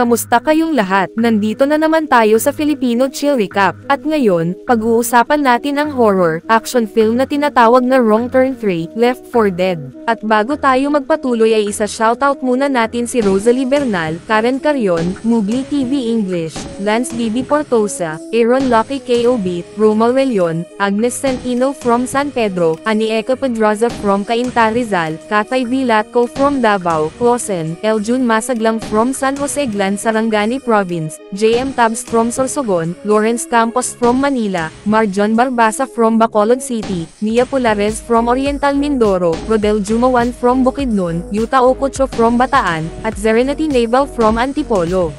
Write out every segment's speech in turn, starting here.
Kamusta kayong lahat? Nandito na naman tayo sa Filipino Chill Recap. At ngayon, pag-uusapan natin ang horror, action film na tinatawag na Wrong Turn 3, Left 4 Dead. At bago tayo magpatuloy ay isa-shoutout muna natin si Rosalie Bernal, Karen Carion, Mugli TV English, Lance Bibi Portosa, Aaron Lucky KOB, Romal Relion, Agnes Centino from San Pedro, Anieka Pedraza from Cainta Rizal, Katay Vilatco from Davao, Clausen, Eljun Masaglang from San Jose Glan Sarangani Province, JM Tabs from Sorsogon, Lawrence Campos from Manila, Marjon Barbasa from Bacolod City, Nia Polares from Oriental Mindoro, Rodel Jumawan from Bukidnon, Yuta Okocho from Bataan, at Serenity Naval from Antipolo.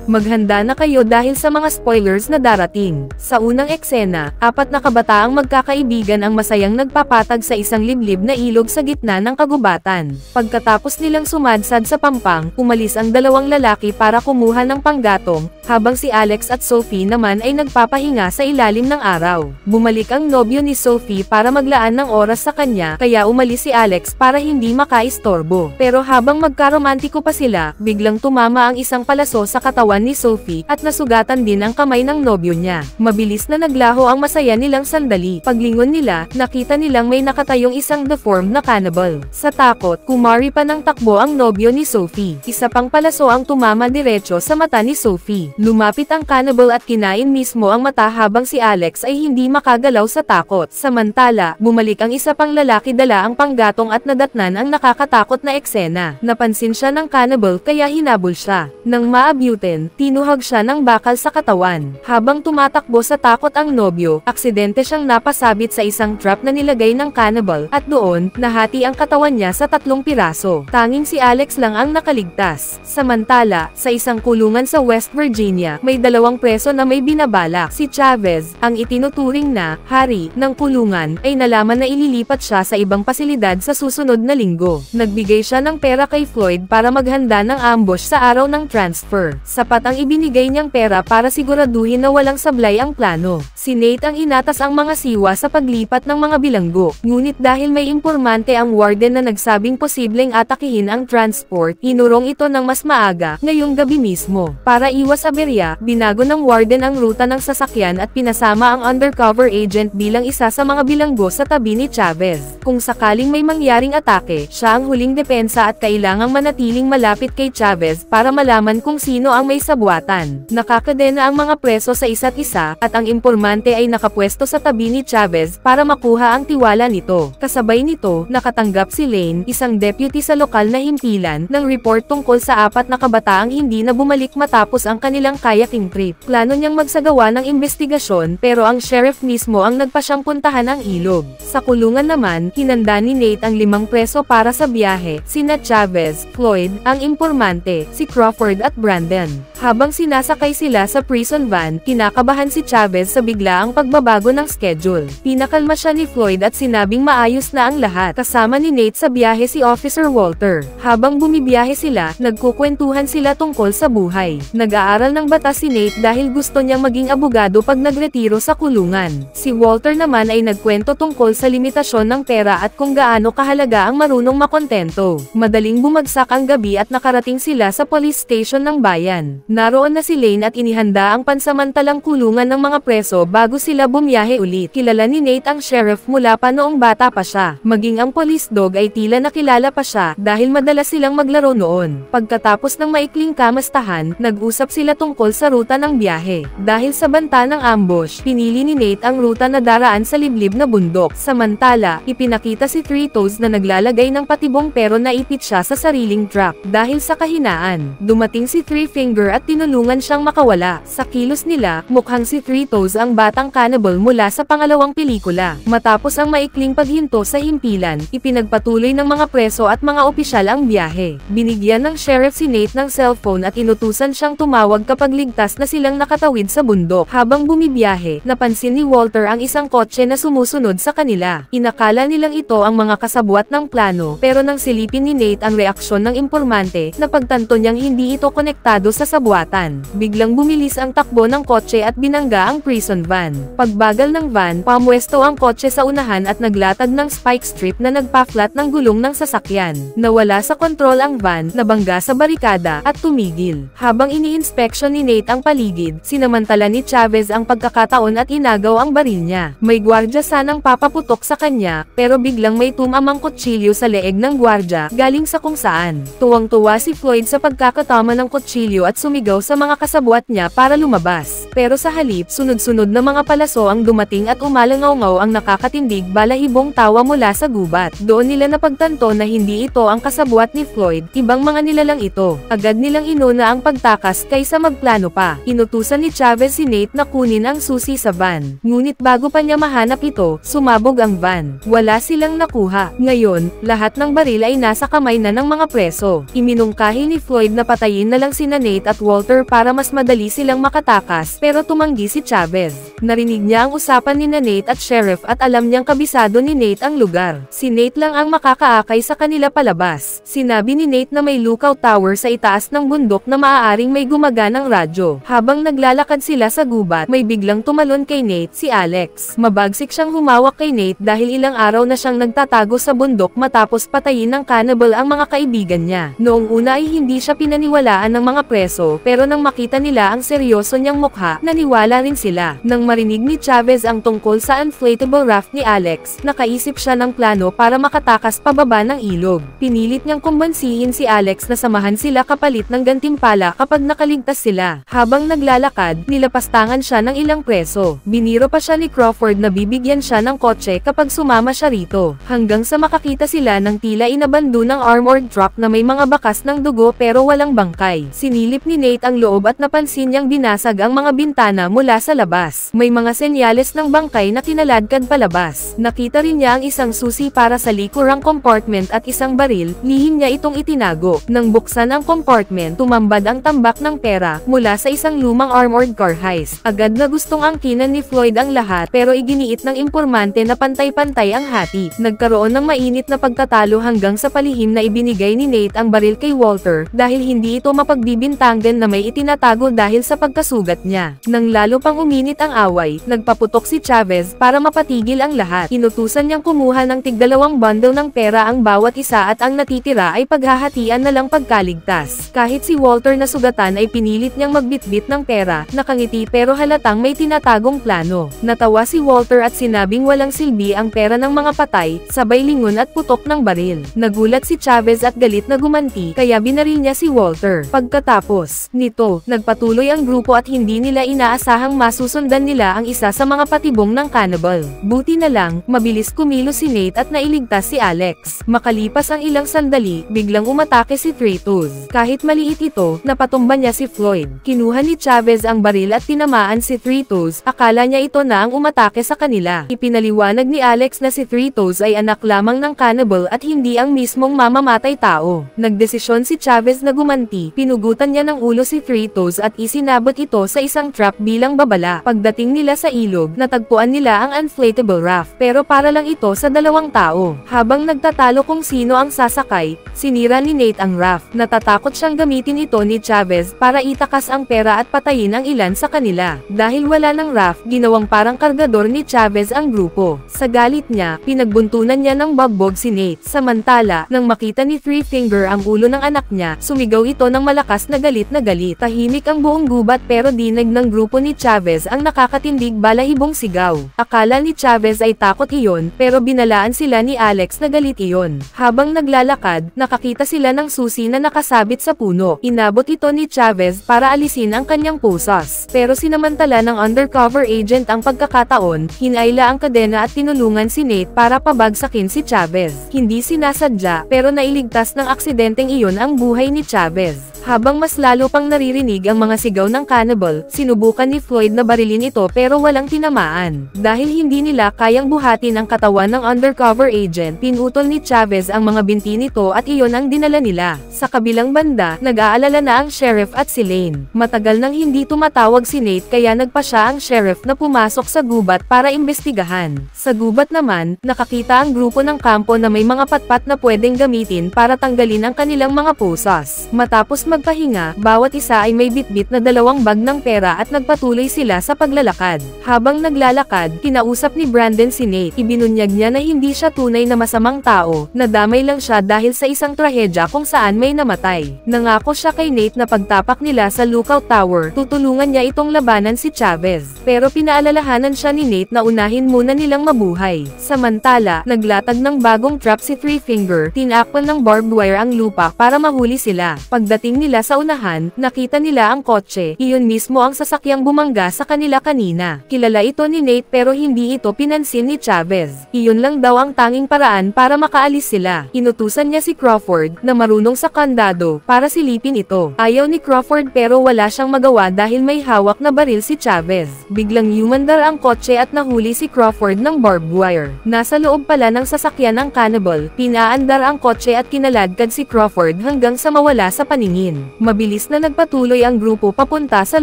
Maghanda na kayo dahil sa mga spoilers na darating. Sa unang eksena, 4 na kabataang magkakaibigan ang masayang nagpapatag sa isang liblib na ilog sa gitna ng kagubatan. Pagkatapos nilang sumadsad sa pampang, umalis ang 2 lalaki para kumuha ng panggatong, habang si Alex at Sophie naman ay nagpapahinga sa ilalim ng araw. Bumalik ang nobyo ni Sophie para maglaan ng oras sa kanya, kaya umalis si Alex para hindi makaistorbo. Pero habang magkaromantiko pa sila, biglang tumama ang isang palaso sa katawan ni Sophie, at nasugatan din ang kamay ng nobyo niya. Mabilis na naglaho ang masaya nilang sandali. Paglingon nila, nakita nilang may nakatayong isang deformed na cannibal. Sa takot, kumari pa ng takbo ang nobyo ni Sophie. Isa pang palaso ang tumama diretso sa mata ni Sophie. Lumapit ang cannibal at kinain mismo ang mata habang si Alex ay hindi makagalaw sa takot. Samantala, bumalik ang isa pang lalaki dala ang panggatong at nadatnan ang nakakatakot na eksena. Napansin siya ng cannibal kaya hinabol siya. Nang maabutin, tinuhag siya ng bakal sa katawan. Habang tumatakbo sa takot ang nobyo, aksidente siyang napasabit sa isang trap na nilagay ng cannibal, at doon, nahati ang katawan niya sa 3 piraso. Tanging si Alex lang ang nakaligtas. Samantala, sa isang kulungan sa West Virginia, may 2 preso na may binabalak. Si Chavez, ang itinuturing na hari ng kulungan, ay nalaman na ililipat siya sa ibang pasilidad sa susunod na linggo. Nagbigay siya ng pera kay Floyd para maghanda ng ambush sa araw ng transfer. Sapat ang ibinigay niyang pera para siguraduhin na walang sablay ang plano. Si Nate ang inatas ang mga siwa sa paglipat ng mga bilanggo. Ngunit dahil may impormante ang warden na nagsabing posibleng atakihin ang transport, inurong ito ng mas maaga, ngayong gabi mismo. Para iwas aberya, binago ng warden ang ruta ng sasakyan at pinasama ang undercover agent bilang isa sa mga bilanggo sa tabi ni Chavez. Kung sakaling may mangyaring atake, siya ang huling depensa at kailangang manatiling malapit kay Chavez para malaman kung sino ang may sabuatan. Nakakadena ang mga preso sa isa't isa, at ang impormante ay nakapwesto sa tabi ni Chavez para makuha ang tiwala nito. Kasabay nito, nakatanggap si Lane, isang deputy sa lokal na himpilan, ng report tungkol sa 4 na kabataang hindi na bumalik matapos ang kanilang kayaking trip. Plano niyang magsagawa ng investigasyon, pero ang sheriff mismo ang nagpasyang puntahan ang ilog. Sa kulungan naman, hinanda ni Nate ang 5 preso para sa biyahe, sina Chavez, Floyd, ang impormante, si Crawford at Brandon. Habang sinasakay sila sa prison van, kinakabahan si Chavez sa biglaang pagbabago ng schedule. Pinakalma siya ni Floyd at sinabing maayos na ang lahat. Kasama ni Nate sa biyahe si Officer Walter. Habang bumibiyahe sila, nagkukwentuhan sila tungkol sa buhay. Nag-aaral ng batas si Nate dahil gusto niyang maging abogado pag nagretiro sa kulungan. Si Walter naman ay nagkwento tungkol sa limitasyon ng pera at kung gaano kahalaga ang marunong makontento. Madaling bumagsak ang gabi at nakarating sila sa police station ng bayan. Naroon na si Lane at inihanda ang pansamantalang kulungan ng mga preso bago sila bumiyahe ulit. Kilala ni Nate ang sheriff mula pa noong bata pa siya. Maging ang police dog ay tila nakilala pa siya dahil madalas silang maglaro noon. Pagkatapos ng maikling kamastahan, nag-usap sila tungkol sa ruta ng biyahe. Dahil sa banta ng ambush, pinili ni Nate ang ruta na daraan sa liblib na bundok. Samantala, ipinakita si Three Toes na naglalagay ng patibong pero naipit siya sa sariling trap. Dahil sa kahinaan, dumating si Three Finger at tinulungan siyang makawala. Sa kilos nila, mukhang si Three Toes ang batang cannibal mula sa pangalawang pelikula. Matapos ang maikling paghinto sa himpilan, ipinagpatuloy ng mga preso at mga opisyal ang biyahe. Binigyan ng sheriff si Nate ng cellphone at inutusan siyang tumawag kapag ligtas na silang nakatawid sa bundok. Habang bumibiyahe, napansin ni Walter ang isang kotse na sumusunod sa kanila. Inakala nilang ito ang mga kasabwat ng plano, pero nang silipin ni Nate ang reaksyon ng impormante, napagtanto niyang hindi ito konektado sa sabwatan. Biglang bumilis ang takbo ng kotse at binangga ang prison van. Pagbagal ng van, pamwesto ang kotse sa unahan at naglatag ng spike strip na nagpa-flat ng gulong ng sasakyan. Nawala sa kontrol ang van, nabangga sa barikada, at tumigil. Habang ini-inspeksyon ni Nate ang paligid, sinamantala ni Chavez ang pagkakataon at inagaw ang baril niya. May gwardya sanang papaputok sa kanya, pero biglang may tumamang kutsilyo sa leeg ng gwardya, galing sa kung saan. Tuwang-tuwa si Floyd sa pagkakatama ng kutsilyo at sumigaw sa mga kasabwat niya para lumabas. Pero sa halip, sunod-sunod na mga palaso ang dumating at umalangaw-ngaw ang nakakatindig balahibong tawa mula sa gubat. Doon nila napagtanto na hindi ito ang kasabwat ni Floyd, ibang mga nilalang ito. Agad nilang inuna ang pagtakas kaysa magplano pa. Inutusan ni Chavez si Nate na kunin ang susi sa van. Ngunit bago pa niya mahanap ito, sumabog ang van. Wala silang nakuha. Ngayon, lahat ng baril ay nasa kamay na ng mga preso. Iminungkahi ni Floyd na patayin na lang sina Nate at Walter para mas madali silang makatakas, pero tumanggi si Chavez. Narinig niya ang usapan ni Nate at sheriff at alam niyang kabisado ni Nate ang lugar. Si Nate lang ang makakaakay sa kanila palabas. Sinabi ni Nate na may lookout tower sa itaas ng bundok na maaaring may gumaganang radyo. Habang naglalakad sila sa gubat, may biglang tumalon kay Nate si Alex. Mabagsik siyang humawak kay Nate dahil ilang araw na siyang nagtatago sa bundok matapos patayin ng cannibal ang mga kaibigan niya. Noong una ay hindi siya pinaniwalaan ng mga preso, pero nang makita nila ang seryoso niyang mukha, naniwala rin sila. Nang marinig ni Chavez ang tungkol sa inflatable raft ni Alex, nakaisip siya ng plano para makatakas pababa ng ilog. Pinilit niyang kumbansihin si Alex na samahan sila kapalit ng gantimpala kapag nakaligtas sila. Habang naglalakad, nilapastangan siya ng ilang preso. Biniro pa siya ni Crawford na bibigyan siya ng kotse kapag sumama siya rito. Hanggang sa makakita sila ng tila inabando ng armored truck na may mga bakas ng dugo pero walang bangkay. Sinilip ni Nate ang loob at napansin niyang binasag ang mga bintana mula sa labas. May mga senyales ng bangkay na kinaladkad palabas. Nakita rin niya ang isang susi para sa likurang compartment at isang baril, lihim niya itong itinago. Nang buksan ang compartment, tumambad ang tambak ng pera mula sa isang lumang armored car heist. Agad na gustong angkinan ni Floyd ang lahat pero iginiit ng impormante na pantay-pantay ang hati. Nagkaroon ng mainit na pagtatalo hanggang sa palihim na ibinigay ni Nate ang baril kay Walter dahil hindi ito mapagbibintangan na may itinatago dahil sa pagkasugat niya. Nang lalo pang uminit ang away, nagpaputok si Chavez para mapatigil ang lahat. Inutusan niyang kumuha ng tig-2 bundle ng pera ang bawat isa at ang natitira ay paghahatian na lang pagkaligtas. Kahit si Walter na sugatan ay pinilit niyang magbitbit ng pera, nakangiti pero halatang may tinatagong plano. Natawa si Walter at sinabing walang silbi ang pera ng mga patay, sabay lingon at putok ng baril. Nagulat si Chavez at galit na gumanti, kaya binaril niya si Walter. Pagkatapos nito, nagpatuloy ang grupo at hindi nila inaasahang masusundan nila ang isa sa mga patibong ng cannibal. Buti na lang, mabilis kumilos si Nate at nailigtas si Alex. Makalipas ang ilang sandali, biglang umatake si Three Toes. Kahit maliit ito, napatumba niya si Floyd. Kinuha ni Chavez ang baril at tinamaan si Three Toes, akala niya ito na ang umatake sa kanila. Ipinaliwanag ni Alex na si Three Toes ay anak lamang ng cannibal at hindi ang mismong mamamatay tao. Nagdesisyon si Chavez na gumanti, pinugutan niya ng ulo si Three Toes at isinabot ito sa isang trap bilang babala. Pagdating nila sa ilog, natagpuan nila ang inflatable raft, pero para lang ito sa 2 tao. Habang nagtatalo kung sino ang sasakay, sinira ni Nate ang raft. Natatakot siyang gamitin ito ni Chavez para itakas ang pera at patayin ang ilan sa kanila. Dahil wala ng raft, ginawang parang kargador ni Chavez ang grupo. Sa galit niya, pinagbuntunan niya ng bagbog si Nate. Samantala, nang makita ni Three Finger ang ulo ng anak niya, sumigaw ito ng malakas na galit na galit. Tahimik ang buong gubat pero dinag ng grupo ni Chavez ang nakakatindig balahibong sigaw. Akala ni Chavez ay takot iyon, pero binalaan sila ni Alex na galit iyon. Habang naglalakad, nakakita sila ng susi na nakasabit sa puno. Inabot ito ni Chavez para alisin ang kanyang pusas. Pero sinamantala ng undercover agent ang pagkakataon, hinayla ang kadena at tinulungan si Nate para pabagsakin si Chavez. Hindi sinasadya, pero nailigtas ng aksidenteng iyon ang buhay ni Chavez. Habang mas lalo lalo pang naririnig ang mga sigaw ng cannibal. Sinubukan ni Floyd na barilin ito pero walang tinamaan. Dahil hindi nila kayang buhatin ang katawan ng undercover agent, pinutol ni Chavez ang mga binti nito at iyon ang dinala nila. Sa kabilang banda, nag-aalala na ang sheriff at si Lane. Matagal nang hindi tumatawag si Nate kaya nagpa siya ang sheriff na pumasok sa gubat para imbestigahan. Sa gubat naman, nakakita ang grupo ng kampo na may mga patpat na pwedeng gamitin para tanggalin ang kanilang mga pusas. Matapos magpahinga, bawat isa ay may bitbit na 2 bag ng pera at nagpatuloy sila sa paglalakad. Habang naglalakad, kinausap ni Brandon si Nate. Ibinunyag niya na hindi siya tunay na masamang tao, nadamay lang siya dahil sa isang trahedya kung saan may namatay. Nangako siya kay Nate na pagtapak nila sa Lookout Tower, tutulungan niya itong labanan si Chavez. Pero pinaalalahanan siya ni Nate na unahin muna nilang mabuhay. Samantala, naglatag ng bagong trap si Three Finger, tinakpan ng barbed wire ang lupa para mahuli sila. Pagdating nila sa unahan, nakita nila ang kotse, iyon mismo ang sasakyang bumangga sa kanila kanina. Kilala ito ni Nate pero hindi ito pinansin ni Chavez. Iyon lang daw ang tanging paraan para makaalis sila. Inutusan niya si Crawford, na marunong sa kandado, para silipin ito. Ayaw ni Crawford pero wala siyang magawa dahil may hawak na baril si Chavez. Biglang umandar ang kotse at nahuli si Crawford ng barbed wire. Nasa loob pala ng sasakyan ng cannibal, pinaandar ang kotse at kinaladkad si Crawford hanggang sa mawala sa paningin. Mabilis na nagpatuloy ang grupo papunta sa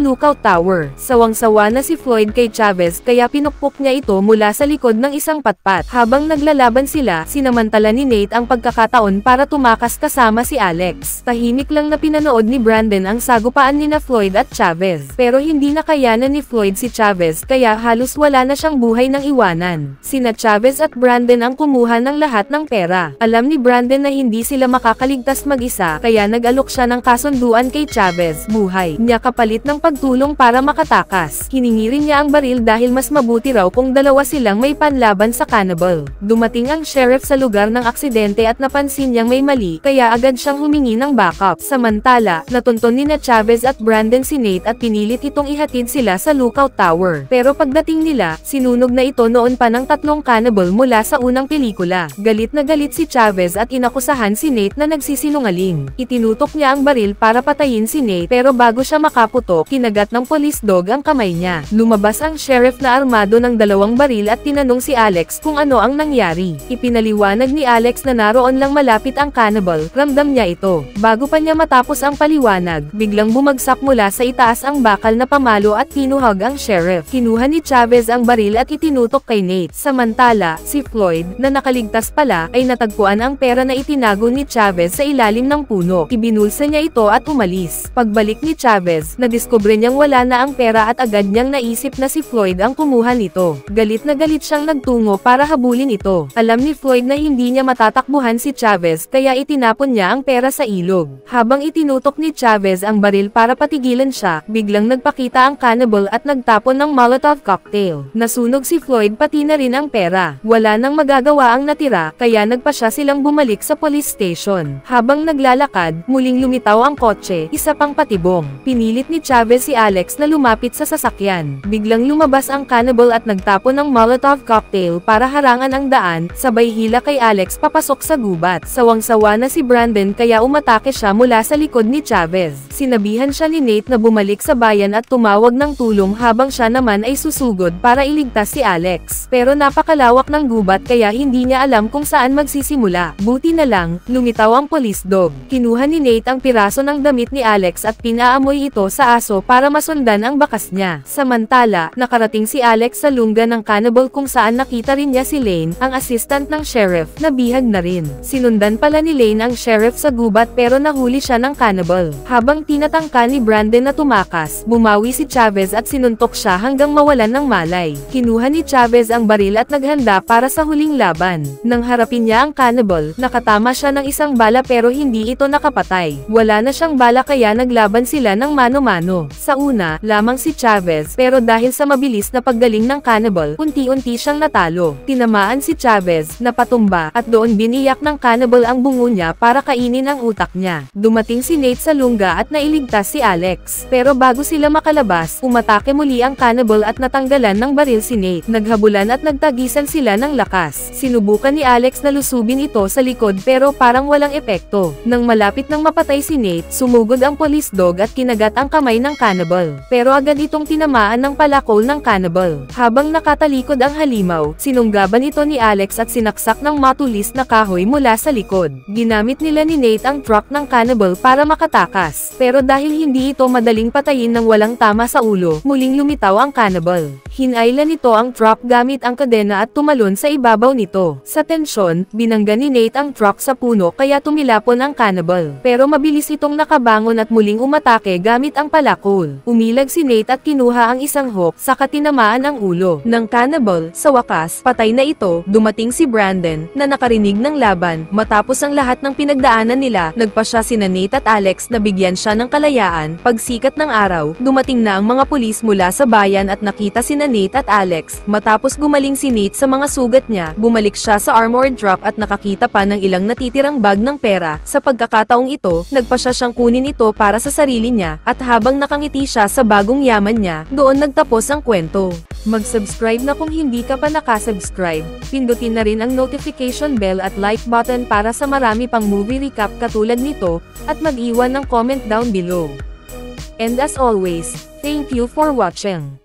Lookout Tower. Sawang-sawa na si Floyd kay Chavez kaya pinukpok niya ito mula sa likod ng isang patpat. Habang naglalaban sila, sinamantala ni Nate ang pagkakataon para tumakas kasama si Alex. Tahimik lang na pinanood ni Brandon ang sagupaan nina Floyd at Chavez. Pero hindi nakayanan ni Floyd si Chavez kaya halos wala na siyang buhay ng iwanan. Sina Chavez at Brandon ang kumuha ng lahat ng pera. Alam ni Brandon na hindi sila makakaligtas mag-isa kaya nag-alok siya ng kasunduan kay Chavez, buhay niya kapalit ng pagtulong para makatakas. Hiningi rin niya ang baril dahil mas mabuti raw kung dalawa silang may panlaban sa cannibal. Dumating ang sheriff sa lugar ng aksidente at napansin niyang may mali kaya agad siyang humingi ng backup. Samantala, natunton nina Chavez at Brandon si Nate at pinilit itong ihatid sila sa Lookout Tower. Pero pagdating nila, sinunog na ito noon pa ng 3 cannibal mula sa unang pelikula. Galit na galit si Chavez at inakusahan si Nate na nagsisinungaling. Itinutok niya ang baril para patayin si Nate pero bago siya makaputok, kinagat ng police dog ang kamay niya. Lumabas ang sheriff na armado ng 2 baril at tinanong si Alex kung ano ang nangyari. Ipinaliwanag ni Alex na naroon lang malapit ang cannibal, ramdam niya ito. Bago pa niya matapos ang paliwanag, biglang bumagsak mula sa itaas ang bakal na pamalo at tinuhag ang sheriff. Kinuha ni Chavez ang baril at itinutok kay Nate. Samantala, si Floyd, na nakaligtas pala, ay natagpuan ang pera na itinago ni Chavez sa ilalim ng puno. Ibinulsa niya ito at umalis. Pagbalik ni Chavez, nadiskubre niyang wala na ang pera at agad niyang naisip na si Floyd ang kumuha nito. Galit na galit siyang nagtungo para habulin ito. Alam ni Floyd na hindi niya matatakbuhan si Chavez kaya itinapon niya ang pera sa ilog. Habang itinutok ni Chavez ang baril para patigilan siya, biglang nagpakita ang cannibal at nagtapon ng Molotov cocktail. Nasunog si Floyd pati na rin ang pera. Wala nang magagawa ang natira, kaya nagpasya silang bumalik sa police station. Habang naglalakad, muling lumitaw ang kotse, isa pang patibong. Pinilit ni Chavez si Alex na lumapit sa sasakyan. Biglang lumabas ang cannibal at nagtapon ng Molotov cocktail para harangan ang daan, sabay hila kay Alex papasok sa gubat. Sawang-sawa na si Brandon kaya umatake siya mula sa likod ni Chavez. Sinabihan siya ni Nate na bumalik sa bayan at tumawag ng tulong habang siya naman ay susugod para iligtas si Alex. Pero napakalawak ng gubat kaya hindi niya alam kung saan magsisimula. Buti na lang, lumitaw ang police dog. Kinuha ni Nate ang piraso ng damit ni Alex at pinaamoy ito sa aso para masundan ang bakas niya. Samantala, nakarating si Alex sa lungga ng cannibal kung saan nakita rin niya si Lane, ang assistant ng sheriff, na bihag na rin. Sinundan pala ni Lane ang sheriff sa gubat pero nahuli siya ng cannibal. Habang tinatangka ni Brandon na tumakas, bumawi si Chavez at sinuntok siya hanggang mawalan ng malay. Kinuha ni Chavez ang baril at naghanda para sa huling laban. Nang harapin niya ang cannibal, nakatama siya ng isang bala pero hindi ito nakapatay. Wala na siyang bala kaya naglaban sila ng mano-mano. Sa una, lamang si Chavez pero dahil sa mabilis na paggaling ng cannibal, unti-unti siyang natalo. Tinamaan si Chavez, napatumba, at doon biniyak ng cannibal ang bungo niya para kainin ang utak niya. Dumating si Nate sa lungga at nailigtas si Alex. Pero bago sila makalabas, umatake muli ang cannibal at natanggalan ng baril si Nate. Naghabulan at nagtagisan sila ng lakas. Sinubukan ni Alex na lusubin ito sa likod pero parang walang epekto. Nang malapit nang mapatay si Nate, sumugod ang ang police dog at kinagat ang kamay ng cannibal. Pero agad itong tinamaan ng palakol ng cannibal. Habang nakatalikod ang halimaw, sinunggaban ito ni Alex at sinaksak ng matulis na kahoy mula sa likod. Ginamit nila ni Nate ang truck ng cannibal para makatakas. Pero dahil hindi ito madaling patayin ng walang tama sa ulo, muling lumitaw ang cannibal. Hinailan nito ang truck gamit ang kadena at tumalon sa ibabaw nito. Sa tensyon, binangga ni Nate ang truck sa puno kaya tumilapon ang cannibal. Pero mabilis itong nakabangon at muling umatake gamit ang palakol. Umilag si Nate at kinuha ang isang hook saka tinamaan ang ulo ng cannibal. Sa wakas, patay na ito. Dumating si Brandon na nakarinig ng laban. Matapos ang lahat ng pinagdaanan nila, nagpa siya sina Nate at Alex na bigyan siya ng kalayaan. Pagsikat ng araw, dumating na ang mga pulis mula sa bayan at nakita sina Nate at Alex. Matapos gumaling si Nate sa mga sugat niya, bumalik siya sa armored truck at nakakita pa ng ilang natitirang bag ng pera. Sa pagkakataong ito, nagpa siya siyang kunin ito para sa sarili niya, at habang nakangiti siya sa bagong yaman niya, doon nagtapos ang kwento. Mag-subscribe na kung hindi ka pa nakasubscribe, pindutin na rin ang notification bell at like button para sa marami pang movie recap katulad nito, at mag-iwan ng comment down below. And as always, thank you for watching.